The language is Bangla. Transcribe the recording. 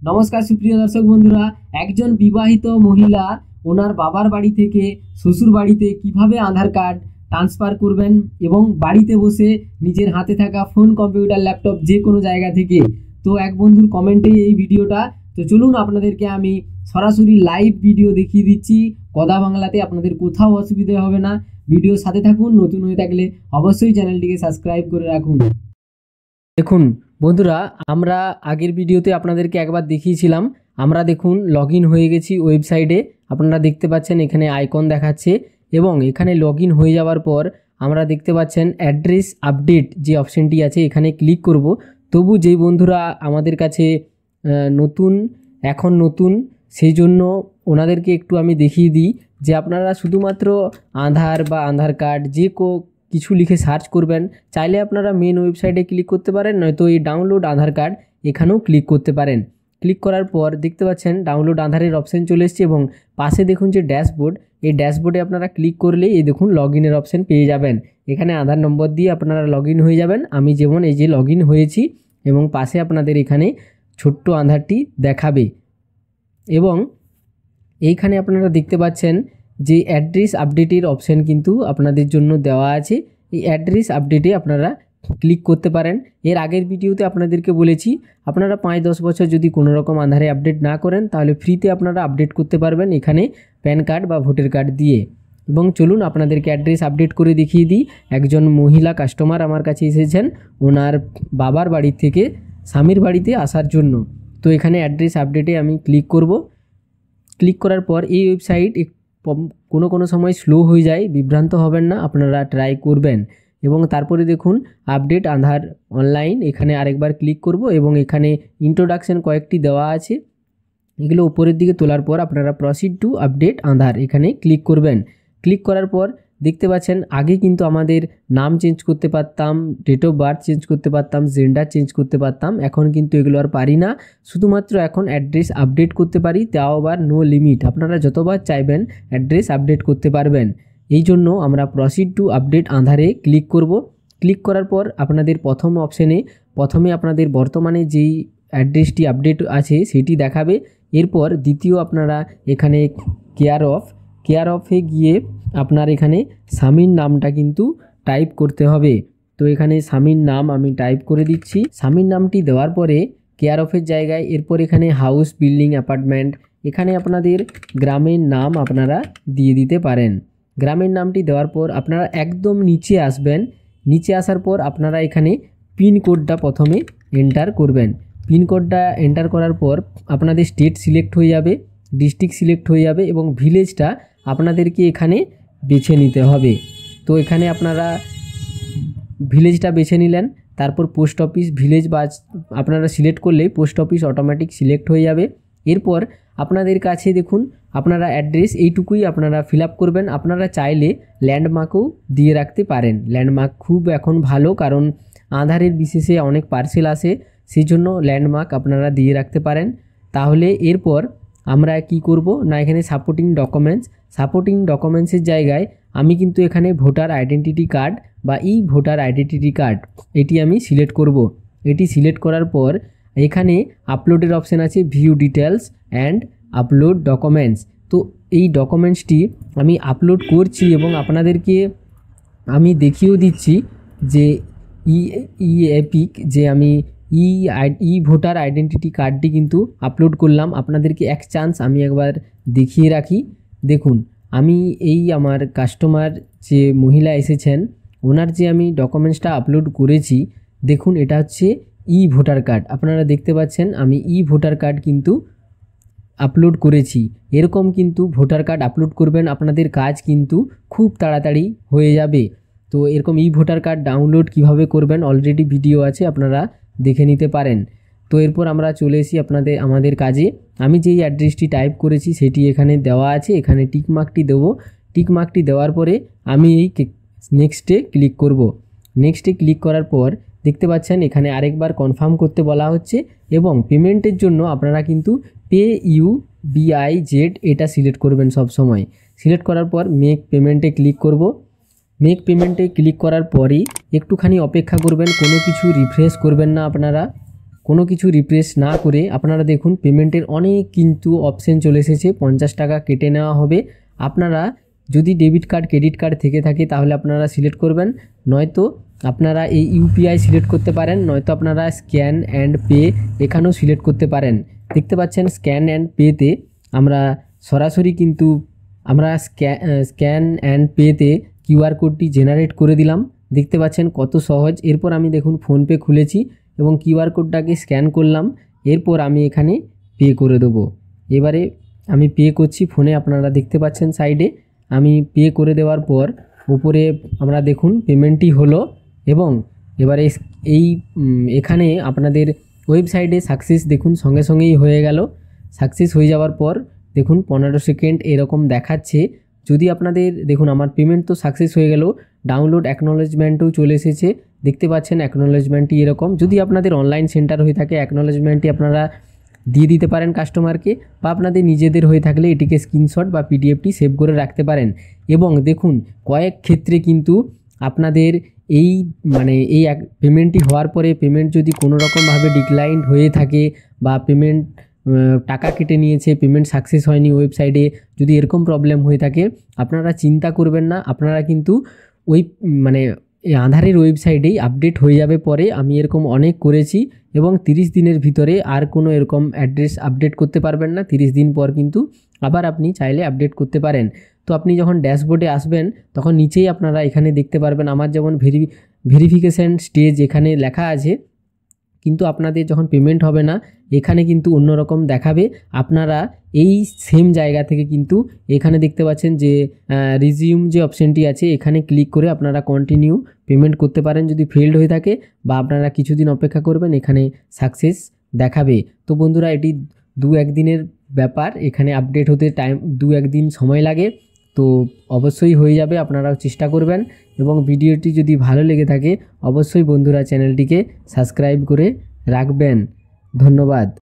নমস্কার সুপ্রিয় দর্শক বন্ধুরা, একজন বিবাহিত মহিলা ওনার বাবার বাড়ি থেকে শ্বশুর বাড়িতে কিভাবে আধার কার্ড ট্রান্সফার করবেন এবং বাড়িতে বসে নিজের হাতে থাকা ফোন, কম্পিউটার, ল্যাপটপ যে কোনো জায়গা থেকে। তো এক বন্ধুর কমেন্টে এই ভিডিওটা, তো চলুন আপনাদেরকে আমি সরাসরি লাইভ ভিডিও দেখিয়ে দিচ্ছি কথা বাংলাতে, আপনাদের কোথাও অসুবিধা হবে না। ভিডিওর সাথে থাকুন, নতুন হয়ে থাকলে অবশ্যই চ্যানেলটিকে সাবস্ক্রাইব করে রাখুন। দেখুন বন্ধুরা, আমরা আগের ভিডিওতে আপনাদেরকে একবার দেখিয়েছিলাম। আমরা দেখুন লগ ইন হয়ে গেছি ওয়েবসাইটে। আপনারা দেখতে পাচ্ছেন এখানে আইকন দেখাচ্ছে এবং এখানে লগ ইন হয়ে যাওয়ার পর আমরা দেখতে পাচ্ছেন অ্যাড্রেস আপডেট যে অপশানটি আছে এখানে ক্লিক করব। তবু যেই বন্ধুরা আমাদের কাছে নতুন সেই জন্য ওনাদেরকে একটু আমি দেখিয়ে দিই যে আপনারা শুধুমাত্র আধার বা আধার কার্ড যে কিছু লিখে সার্চ করবেন। চাইলে আপনারা মেন ওয়েবসাইটে ক্লিক করতে পারেন, নয়তো এই ডাউনলোড আধার কার্ড এখানেও ক্লিক করতে পারেন। ক্লিক করার পর দেখতে পাচ্ছেন ডাউনলোড আধারের অপশান চলে এসছে এবং পাশে দেখুন যে ড্যাশবোর্ড, এই ড্যাশবোর্ডে আপনারা ক্লিক করলেই এই দেখুন লগ ইনের অপশান পেয়ে যাবেন। এখানে আধার নম্বর দিয়ে আপনারা লগ ইন হয়ে যাবেন। আমি যেমন এই যে লগ ইন হয়েছি এবং পাশে আপনাদের এখানে ছোট্ট আধারটি দেখাবে এবং এইখানে আপনারা দেখতে পাচ্ছেন যে অ্যাড্রেস আপডেটের অপশান কিন্তু আপনাদের জন্য দেওয়া আছে। এই অ্যাড্রেস আপডেটে আপনারা ক্লিক করতে পারেন। এর আগের ভিডিওতে আপনাদেরকে বলেছি আপনারা 5-10 বছর যদি কোনো রকম আধারে আপডেট না করেন তাহলে ফ্রিতে আপনারা আপডেট করতে পারবেন এখানে প্যান কার্ড বা ভোটার কার্ড দিয়ে। এবং চলুন আপনাদেরকে অ্যাড্রেস আপডেট করে দেখিয়ে দিই। একজন মহিলা কাস্টমার আমার কাছে এসেছেন ওনার বাবার বাড়ি থেকে স্বামীর বাড়িতে আসার জন্য। তো এখানে অ্যাড্রেস আপডেটে আমি ক্লিক করব। ক্লিক করার পর এই ওয়েবসাইট কোনো সময় স্লো হয়ে যায়, বিভ্রান্ত হবেন না, আপনারা ট্রাই করবেন। এবং তারপরে দেখুন আপডেট আধার অনলাইন, এখানে আরেকবার ক্লিক করব এবং এখানে ইন্ট্রোডাকশন কয়েকটি দেওয়া আছে, এগুলো উপরের দিকে তোলার পর আপনারা প্রসিড টু আপডেট আধার এখানে ক্লিক করবেন। ক্লিক করার পর দেখতে পাচ্ছেন আগে কিন্তু আমাদের নাম চেঞ্জ করতে পারতাম, ডেট অফ বার্থ চেঞ্জ করতে পারতাম, জেন্ডার চেঞ্জ করতে পারতাম, এখন কিন্তু এগুলো আর পারি না। শুধুমাত্র এখন অ্যাড্রেস আপডেট করতে পারি, তাও আবার নো লিমিট, আপনারা যতবার চাইবেন অ্যাড্রেস আপডেট করতে পারবেন। এই জন্য আমরা প্রসিড টু আপডেট আধারে ক্লিক করব। ক্লিক করার পর আপনাদের প্রথমে আপনাদের বর্তমানে যেই অ্যাড্রেসটি আপডেট আছে সেটি দেখাবে। এরপর দ্বিতীয় আপনারা এখানে কেয়ার অফে গিয়ে আপনার এখানে স্বামীর নামটা কিন্তু টাইপ করতে হবে। তো এখানে স্বামীর নাম আমি টাইপ করে দিচ্ছি। স্বামীর নামটি দেওয়ার পরে কেয়ার অফের জায়গায় এরপর এখানে হাউস, বিল্ডিং, অ্যাপার্টমেন্ট, এখানে আপনাদের গ্রামের নাম আপনারা দিয়ে দিতে পারেন। গ্রামের নামটি দেওয়ার পর আপনারা একদম নিচে আসবেন। নিচে আসার পর আপনারা এখানে পিনকোডটা প্রথমে এন্টার করবেন। পিনকোডটা এন্টার করার পর আপনাদের স্টেট সিলেক্ট হয়ে যাবে, ডিস্ট্রিক্ট সিলেক্ট হয়ে যাবে এবং ভিলেজটা আপনাদেরকে এখানে বেছে নিতে হবে। তো এখানে আপনারা ভিলেজটা বেছে নিলেন, তারপর পোস্ট অফিস ভিলেজ বা আপনারা সিলেক্ট করলে পোস্ট অফিস অটোমেটিক সিলেক্ট হয়ে যাবে। এরপর আপনাদের কাছে দেখুন আপনারা অ্যাড্রেস এইটুকুই আপনারা ফিল আপ করবেন। আপনারা চাইলে ল্যান্ডমার্কও দিয়ে রাখতে পারেন। ল্যান্ডমার্ক খুব এখন ভালো, কারণ আধারের বিশেষে অনেক পার্সেল আসে, সেই জন্য ল্যান্ডমার্ক আপনারা দিয়ে রাখতে পারেন। তাহলে এরপর আমরা কি করব না, এখানে সাপোর্টিং ডকুমেন্টসের জায়গায় আমি কিন্তু এখানে ভোটার আইডেন্টিটি কার্ড বা ভোটার আইডেন্টিটি কার্ড এটি আমি সিলেক্ট করব। এটি সিলেক্ট করার পর এখানে আপলোডের অপশান আছে, view details and upload documents. তো এই ডকুমেন্টসটি আমি আপলোড করছি এবং আপনাদেরকে আমি দেখিয়েও দিচ্ছি যে এপিক যে আমি ভোটার আইডেন্টিটি কার্ডটি কিন্তু আপলোড করলাম। আপনাদেরকে এক চান্স আমি একবার দেখিয়ে রাখি। দেখুন আমি আমার কাস্টমার যে মহিলা এসেছেন ওনার যে আমি ডকুমেন্টসটা আপলোড করেছি, দেখুন এটা হচ্ছে ভোটার কার্ড। আপনারা দেখতে পাচ্ছেন আমি ভোটার কার্ড কিন্তু আপলোড করেছি। এরকম কিন্তু ভোটার কার্ড আপলোড করবেন, আপনাদের কাজ কিন্তু খুব তাড়াতাড়ি হয়ে যাবে। তো এরকম ভোটার কার্ড ডাউনলোড কিভাবে করবেন অলরেডি ভিডিও আছে, আপনারা দেখে নিতে পারেন। তো এরপর আমরা চলে এসেছি আমাদের কাজে। আমি যেই অ্যাড্রেসটি টাইপ করেছি সেটি এখানে দেওয়া আছে, এখানে টিকমার্কটি দেবো। টিকমার্কটি দেওয়ার পরে আমি নেক্সটে ক্লিক করব। নেক্সটে ক্লিক করার পর দেখতে পাচ্ছেন এখানে আরেকবার কনফার্ম করতে বলা হচ্ছে এবং পেমেন্টের জন্য আপনারা কিন্তু PUBIZ এটা সিলেক্ট করবেন সব সময়। সিলেক্ট করার পর মেক পেমেন্টে ক্লিক করব। মেক পেমেন্টে ক্লিক করার পরই একটুখানি অপেক্ষা করবেন, কোনো কিছু রিফ্রেশ করবেন না আপনারা। কোনো কিছু রিফ্রেশ না করে আপনারা দেখুন পেমেন্টের অনেক কিন্তু অপশন চলে এসেছে। 50 টাকা কেটে নেওয়া হবে। আপনারা যদি ডেবিট কার্ড ক্রেডিট কার্ড থেকে থাকে তাহলে আপনারা সিলেক্ট করবেন, নয়তো আপনারা এই ইউপিআই সিলেক্ট করতে পারেন, নয়তো আপনারা স্ক্যান অ্যান্ড পে এখানেও সিলেক্ট করতে পারেন। দেখতে পাচ্ছেন স্ক্যান অ্যান্ড পেতে আমরা সরাসরি কিন্তু আমরা স্ক্যান অ্যান্ড পেতে কিউআর কোডটি জেনারেট করে দিলাম। দেখতে পাচ্ছেন কত সহজ। এরপর আমি দেখুন ফোনপে খুলেছি এবং কিউআর কোডটাকে স্ক্যান করলাম। এরপর আমি এখানে পে করে দেবো। এবারে আমি পে করছি ফোনে, আপনারা দেখতে পাচ্ছেন সাইডে আমি পে করে দেওয়ার পর উপরে আমরা দেখুন পেমেন্টটি হলো এবং এবারে এই এখানে আপনাদের ওয়েবসাইটে সাকসেস দেখুন সঙ্গে সঙ্গেই হয়ে গেল। সাকসেস হয়ে যাওয়ার পর দেখুন 15 সেকেন্ড এরকম দেখাচ্ছে। যদি আপনাদের দেখুন আমার পেমেন্ট তো সাকসেস হয়ে গেল, ডাউনলোড অ্যাকনোলেজমেন্টও চলে এসেছে। দেখতে পাচ্ছেন অ্যাকনোলেজমেন্টটি এরকম। যদি আপনাদের অনলাইন সেন্টার হয়ে থাকে অ্যাকনোলেজমেন্টটি আপনারা দিয়ে দিতে পারেন কাস্টমারকে, বা আপনাদের নিজেদের হয়ে থাকলে এটিকে স্ক্রিনশট বা পিডিএফটি সেভ করে রাখতে পারেন। এবং দেখুন কয়েক ক্ষেত্রে কিন্তু আপনাদের এই এই পেমেন্টটি হওয়ার পরে পেমেন্ট যদি কোনো রকমভাবে ডিক্লাইন হয়ে থাকে বা পেমেন্ট টাকা কেটে নিয়েছে, পেমেন্ট সাকসেস হয়নি ওয়েবসাইটে, যদি এরকম প্রবলেম হয়ে থাকে আপনারা চিন্তা করবেন না। আপনারা কিন্তু ওই এই আধারের ওয়েবসাইটেই আপডেট হয়ে যাবে পরে। আমি এরকম অনেক করেছি এবং 30 দিনের ভিতরে আর কোনো এরকম অ্যাড্রেস আপডেট করতে পারবেন না। 30 দিন পর কিন্তু আবার আপনি চাইলে আপডেট করতে পারেন। তো আপনি যখন ড্যাশবোর্ডে আসবেন তখন নিচেই আপনারা এখানে দেখতে পারবেন আমার যেমন ভেরিফিকেশান স্টেজ এখানে লেখা আছে, কিন্তু আপনাদের যখন পেমেন্ট হবে না এখানে কিন্তু অন্যরকম দেখাবে। আপনারা এই সেম জায়গা থেকে কিন্তু এখানে দেখতে পাচ্ছেন যে রিজিউম যে অপশানটি আছে এখানে ক্লিক করে আপনারা কন্টিনিউ পেমেন্ট করতে পারেন যদি ফেলড হয়ে থাকে, বা আপনারা কিছুদিন অপেক্ষা করবেন, এখানে সাকসেস দেখাবে। তো বন্ধুরা এটি 2-1 দিনের ব্যাপার, এখানে আপডেট হতে 2-1 দিন সময় লাগে। তো অবশ্যই হয়ে যাবে, আপনারাও চেষ্টা করবেন। এবং ভিডিওটি যদি ভালো লেগে থাকে অবশ্যই বন্ধুরা চ্যানেলটিকে সাবস্ক্রাইব করে রাখবেন। ধন্যবাদ।